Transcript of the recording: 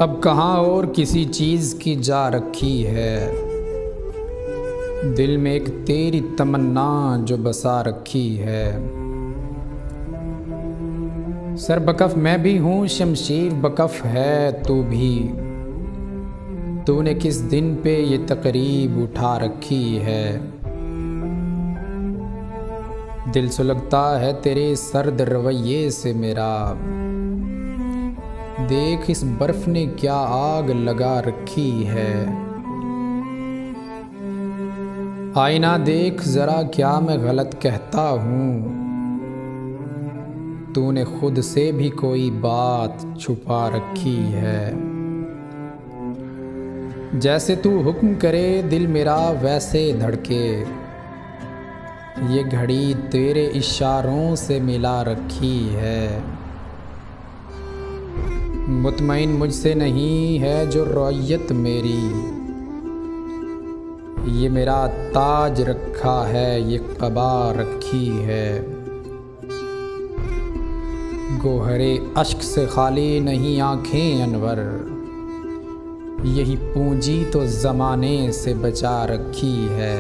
अब कहाँ और किसी चीज़ की जा रखी है, दिल में एक तेरी तमन्ना जो बसा रखी है। सर बकफ मैं भी हूँ, शमशीर बकफ है तू भी। तूने किस दिन पे ये तकरीब उठा रखी है। दिल सुलगता है तेरे सर्द रवैये से मेरा, देख इस बर्फ ने क्या आग लगा रखी है। आईना देख जरा क्या मैं गलत कहता हूँ, तूने खुद से भी कोई बात छुपा रखी है। जैसे तू हुक्म करे दिल मेरा वैसे धड़के, ये घड़ी तेरे इशारों से मिला रखी है। मुतमईन मुझसे नहीं है जो रौयत मेरी, ये मेरा ताज रखा है ये क़बा रखी है। गोहरे अश्क से खाली नहीं आँखें अनवर, यही पूंजी तो ज़माने से बचा रखी है।